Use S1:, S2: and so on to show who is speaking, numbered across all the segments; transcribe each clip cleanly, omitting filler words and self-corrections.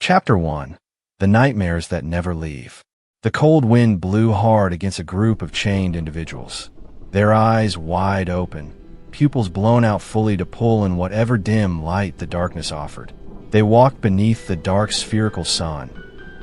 S1: Chapter 1. The Nightmares That Never Leave. The cold wind blew hard against a group of chained individuals. Their eyes wide open, pupils blown out fully to pull in whatever dim light the darkness offered. They walked beneath the dark spherical sun,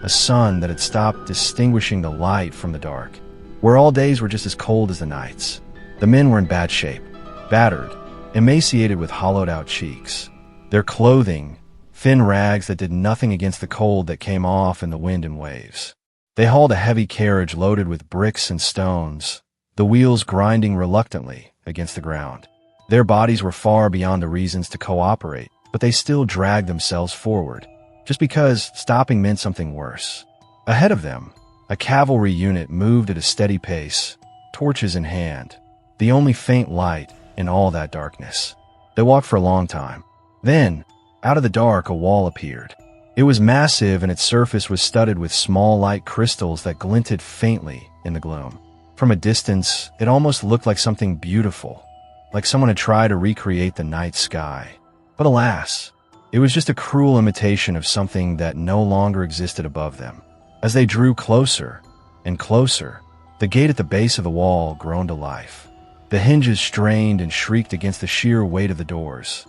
S1: a sun that had stopped distinguishing the light from the dark, where all days were just as cold as the nights. The men were in bad shape, battered, emaciated with hollowed-out cheeks. Their clothing, thin rags that did nothing against the cold that came off in the wind and waves. They hauled a heavy carriage loaded with bricks and stones, the wheels grinding reluctantly against the ground. Their bodies were far beyond the reasons to cooperate, but they still dragged themselves forward, just because stopping meant something worse. Ahead of them, a cavalry unit moved at a steady pace, torches in hand, the only faint light in all that darkness. They walked for a long time. Then, out of the dark, a wall appeared. It was massive, and its surface was studded with small light crystals that glinted faintly in the gloom. From a distance, it almost looked like something beautiful, like someone had tried to recreate the night sky. But alas, it was just a cruel imitation of something that no longer existed above them. As they drew closer and closer, the gate at the base of the wall groaned to life. The hinges strained and shrieked against the sheer weight of the doors,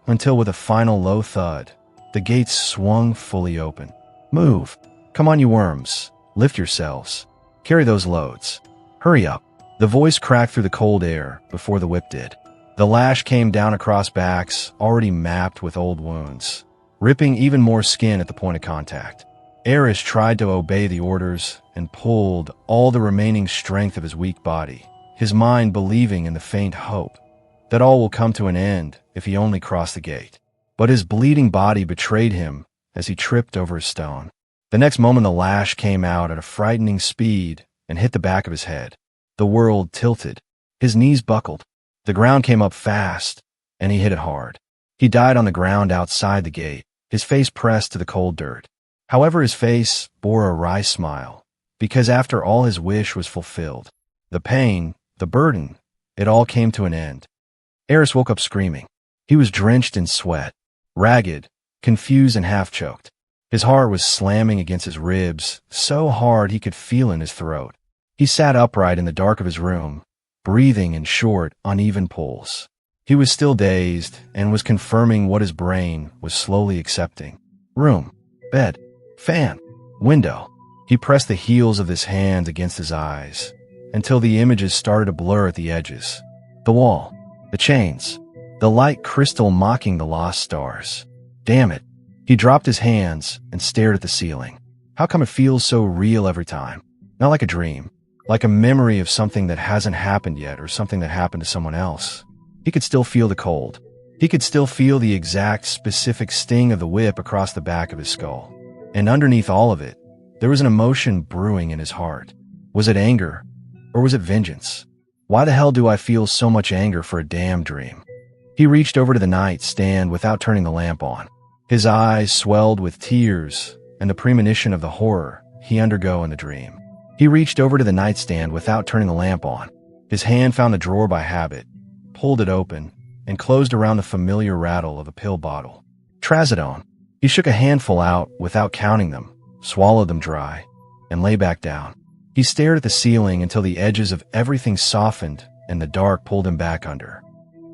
S1: until with a final low thud, the gates swung fully open. "Move! Come on, you worms! Lift yourselves! Carry those loads! Hurry up!" The voice cracked through the cold air before the whip did. The lash came down across backs already mapped with old wounds, ripping even more skin at the point of contact. Eris tried to obey the orders and pulled all the remaining strength of his weak body, his mind believing in the faint hope that all will come to an end if he only crossed the gate. But his bleeding body betrayed him as he tripped over a stone. The next moment, the lash came out at a frightening speed and hit the back of his head. The world tilted. His knees buckled. The ground came up fast, and he hit it hard. He died on the ground outside the gate, his face pressed to the cold dirt. However, his face bore a wry smile, because after all, his wish was fulfilled. The pain, the burden, it all came to an end. Eris woke up screaming. He was drenched in sweat, ragged, confused, and half-choked. His heart was slamming against his ribs, so hard he could feel in his throat. He sat upright in the dark of his room, breathing in short, uneven pulls. He was still dazed and was confirming what his brain was slowly accepting. Room, bed, fan, window. He pressed the heels of his hands against his eyes until the images started to blur at the edges. The wall, the chains, the light crystal mocking the lost stars. Damn it. He dropped his hands and stared at the ceiling. How come it feels so real every time? Not like a dream, like a memory of something that hasn't happened yet or something that happened to someone else. He could still feel the cold. He could still feel the exact specific sting of the whip across the back of his skull. And underneath all of it, there was an emotion brewing in his heart. Was it anger? Or was it vengeance? Why the hell do I feel so much anger for a damn dream? He reached over to the nightstand without turning the lamp on. His eyes swelled with tears and the premonition of the horror he undergo in the dream. He reached over to the nightstand without turning the lamp on. His hand found the drawer by habit, pulled it open, and closed around the familiar rattle of a pill bottle. Trazodone. He shook a handful out without counting them, swallowed them dry, and lay back down. He stared at the ceiling until the edges of everything softened and the dark pulled him back under.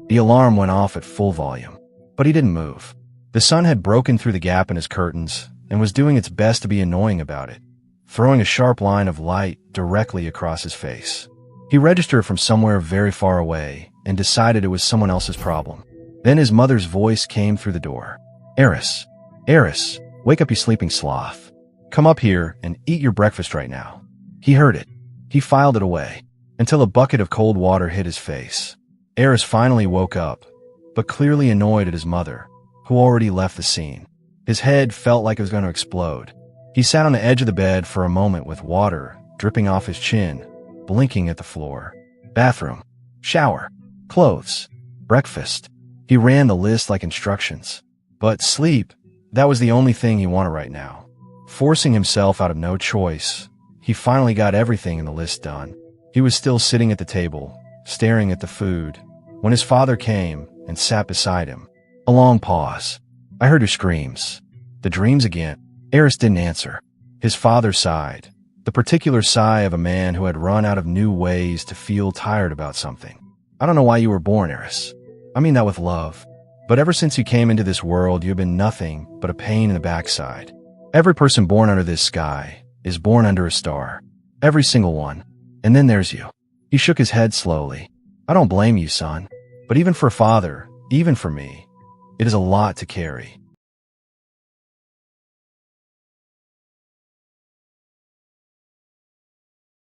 S1: The alarm went off at full volume, but he didn't move. The sun had broken through the gap in his curtains and was doing its best to be annoying about it, throwing a sharp line of light directly across his face. He registered from somewhere very far away and decided it was someone else's problem. Then his mother's voice came through the door. "Eris, Eris, wake up, you sleeping sloth. Come up here and eat your breakfast right now." He heard it. He filed it away until a bucket of cold water hit his face. Eris finally woke up, but clearly annoyed at his mother, who already left the scene. His head felt like it was going to explode. He sat on the edge of the bed for a moment with water dripping off his chin, blinking at the floor. Bathroom, shower, clothes, breakfast. He ran the list like instructions. But sleep, that was the only thing he wanted right now. Forcing himself out of no choice, he finally got everything in the list done. He was still sitting at the table, staring at the food, when his father came and sat beside him. A long pause. "I heard your screams. The dreams again. Eris didn't answer. His father sighed, the particular sigh of a man who had run out of new ways to feel tired about something. I don't know why you were born, Eris. I mean that with love. But ever since you came into this world, you have been nothing but a pain in the backside. Every person born under this sky is born under a star. Every single one. And then there's you. He shook his head slowly. I don't blame you, son. But even for a father, even for me, it is a lot to carry.